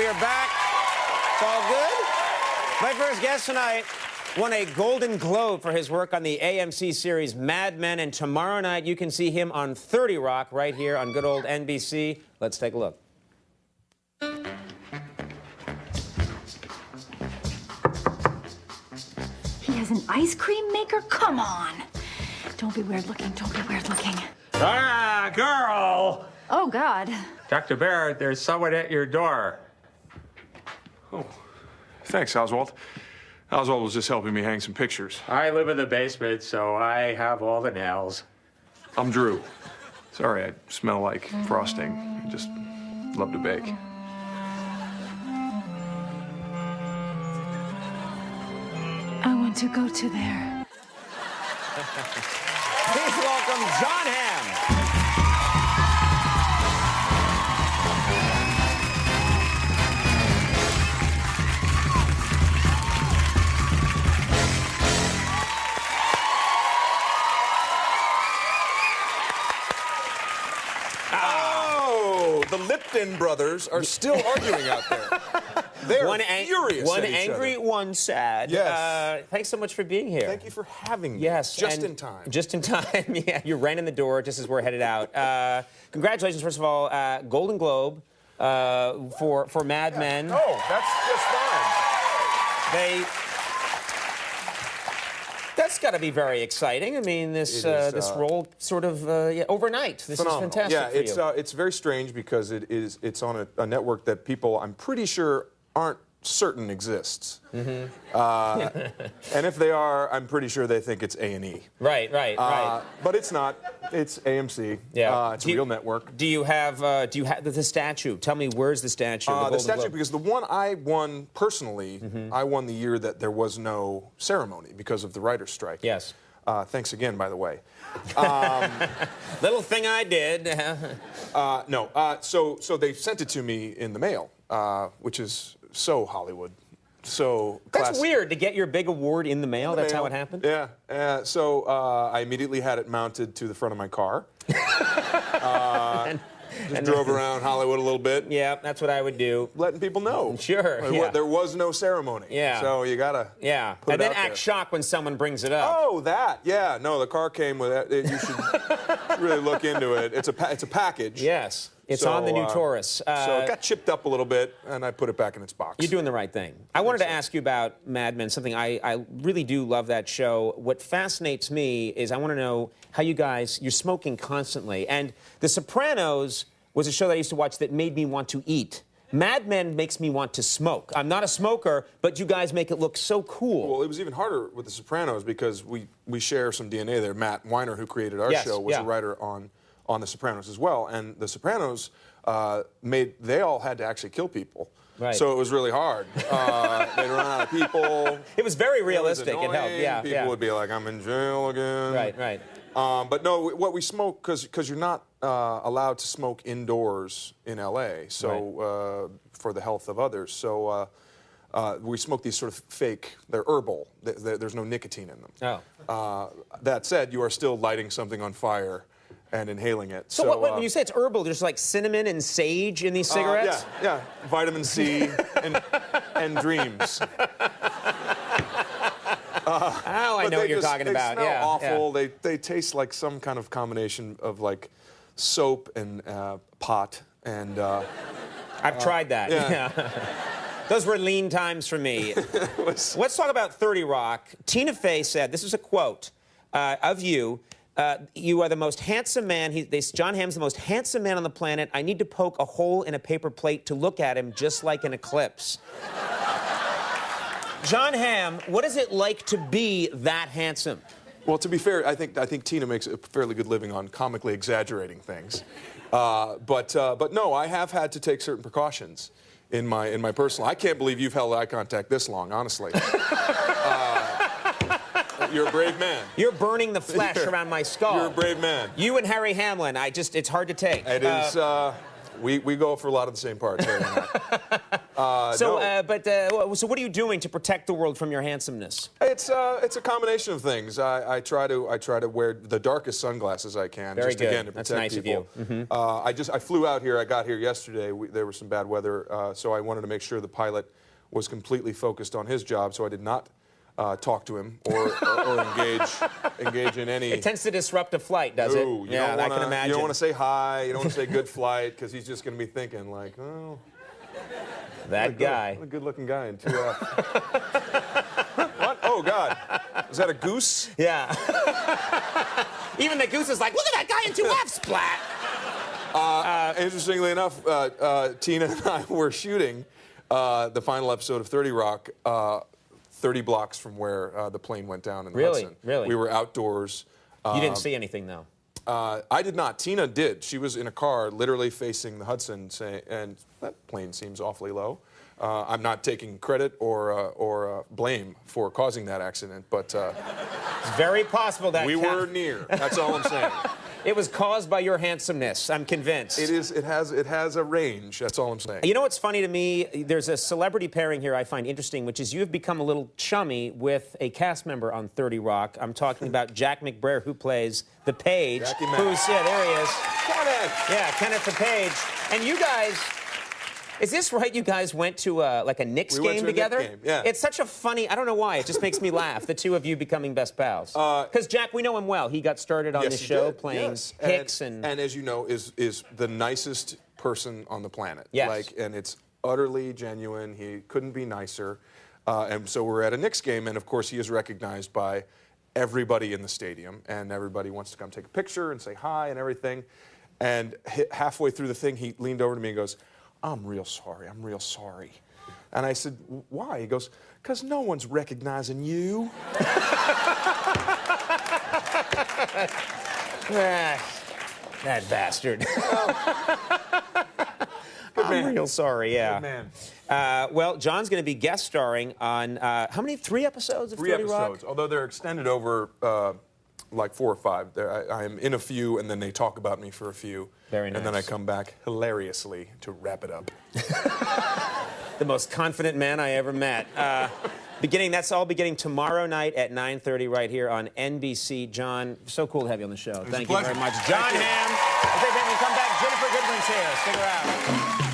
are back. It's all good. My first guest tonight won a Golden Globe for his work on the AMC series Mad Men, and tomorrow night you can see him on 30 Rock right here on good old NBC. Let's take a look. He has an ice cream maker? Come on. Don't be weird looking. Don't be weird looking. Ah, girl! Oh, God. Dr. Barrett, there's someone at your door. Oh, thanks, Oswald. Oswald was just helping me hang some pictures. I live in the basement, so I have all the nails. I'm Drew. Sorry, I smell like frosting. I just love to bake. I want to go to there. Please welcome Jon Hamm. Oh, the Lipton brothers are still arguing out there. They're furious One at each angry, other. one sad. Yes. Thanks so much for being here. Thank you for having me. Yes. Just and in time. Just in time. Yeah, you ran in the door just as we're headed out. Congratulations, first of all, Golden Globe for Mad Men. Oh, that's just fine. That's got to be very exciting. I mean, this this role sort of overnight. This Phenomenal. is fantastic. Yeah, for you. it's very strange because it's on a network that people, I'm pretty sure, aren't certain exists. Mm-hmm. And if they are, I'm pretty sure they think it's A&E. Right. But it's not. It's AMC. Yeah. It's a real network. Do you have the statue? Tell me, where's the statue? The statue, Globe? because the one I won personally, I won the year that there was no ceremony because of the writer's strike. Yes. Thanks again, by the way. Little thing I did. No. So they sent it to me in the mail, which is so Hollywood. So That's classic. weird to get your big award in the mail. That's how it happened? Yeah. So I immediately had it mounted to the front of my car. Just drove around Hollywood a little bit. Yeah, that's what I would do. Letting people know. Sure. Yeah. There was no ceremony. Yeah. So you gotta. Yeah. Put And it then out act there. shocked when someone brings it up. Oh, that. Yeah. No, the car came with it. You should really look into it. It's a package. Yes. It's So, on the new Taurus. So it got chipped up a little bit, and I put it back in its box. You're doing the right thing. I wanted to ask you about Mad Men, something I really do love that show. What fascinates me is I want to know how you're smoking constantly. And The Sopranos was a show that I used to watch that made me want to eat. Mad Men makes me want to smoke. I'm not a smoker, but you guys make it look so cool. Well, it was even harder with The Sopranos because we share some DNA there. Matt Weiner, who created our show, was a writer on The Sopranos as well. And The Sopranos they all had to actually kill people. Right. So it was really hard. They'd run out of people. It was very realistic. It helped. Yeah. People would be like, I'm in jail again. Right. But no, what we smoke, because you're not allowed to smoke indoors in L.A., so for the health of others. So we smoke these sort of fake, they're herbal. There's no nicotine in them. Oh. That said, you are still lighting something on fire and inhaling it. So when you say it's herbal, there's like cinnamon and sage in these cigarettes? Yeah. Vitamin C and dreams. I know what you're talking about. They smell awful. Yeah. They taste like some kind of combination of like soap and pot and. I've tried that. Yeah. Those were lean times for me. Let's talk about 30 Rock. Tina Fey said, this is a quote of you. You are the most handsome man. Jon Hamm's the most handsome man on the planet. I need to poke a hole in a paper plate to look at him just like an eclipse. Jon Hamm, what is it like to be that handsome? Well, to be fair, I think Tina makes a fairly good living on comically exaggerating things. But no, I have had to take certain precautions in my personal. I can't believe you've held eye contact this long, honestly. You're a brave man. You're burning the flesh around my skull. You're a brave man. You and Harry Hamlin, it's hard to take. It is. We go for a lot of the same parts. Harry and I. So what are you doing to protect the world from your handsomeness? It's a combination of things. I try to wear the darkest sunglasses I can. Very just good. Again, to That's protect nice people. of you. Mm-hmm. I flew out here. I got here yesterday. There was some bad weather, so I wanted to make sure the pilot was completely focused on his job. So I did not talk to him or engage in any. It tends to disrupt a flight, does it? Yeah, I can imagine. You don't want to say hi. You don't want to say good flight because he's just going to be thinking like, oh, that guy. What a good-looking guy in 2F. What? Oh God, is that a goose? Yeah. Even the goose is like, look at that guy in 2F, splat. Interestingly enough, Tina and I were shooting the final episode of 30 Rock 30 blocks from where the plane went down in the Hudson. Really? We were outdoors. You didn't see anything, though? I did not. Tina did. She was in a car literally facing the Hudson, and that plane seems awfully low. I'm not taking credit or blame for causing that accident, but It's very possible that we were near. That's all I'm saying. It was caused by your handsomeness, I'm convinced. It is. It has a range. That's all I'm saying. You know what's funny to me? There's a celebrity pairing here I find interesting, which is you have become a little chummy with a cast member on 30 Rock. I'm talking about Jack McBrayer, who plays the Page. Jackie Mac. There he is. Kenneth. Yeah, Kenneth the Page. And you guys, is this right? You guys went to like a Knicks We went game to a Knicks together? game, yeah. It's such a funny, I don't know why, it just makes me laugh, the two of you becoming best pals. Because Jack, we know him well. He got started on Yes, this he show did. playing Yes. Hicks and as you know, is the nicest person on the planet. Yes. And it's utterly genuine. He couldn't be nicer. And so we're at a Knicks game, and of course he is recognized by everybody in the stadium, and everybody wants to come take a picture and say hi and everything. And halfway through the thing, he leaned over to me and goes, I'm real sorry. And I said, why? He goes, because no one's recognizing you. That bastard. I'm real sorry, yeah. Good man. Well, John's going to be guest starring on, how many? 3 episodes of 3 30 Rock? episodes, although they're extended over like 4 or 5. I am in a few, and then they talk about me for a few. Very nice. And then I come back hilariously to wrap it up. The most confident man I ever met. That's all beginning tomorrow night at 9:30 right here on NBC. John, so cool to have you on the show. Thank you very much. John Hamm. If they come back, Jennifer Goodwin's here. Stick around.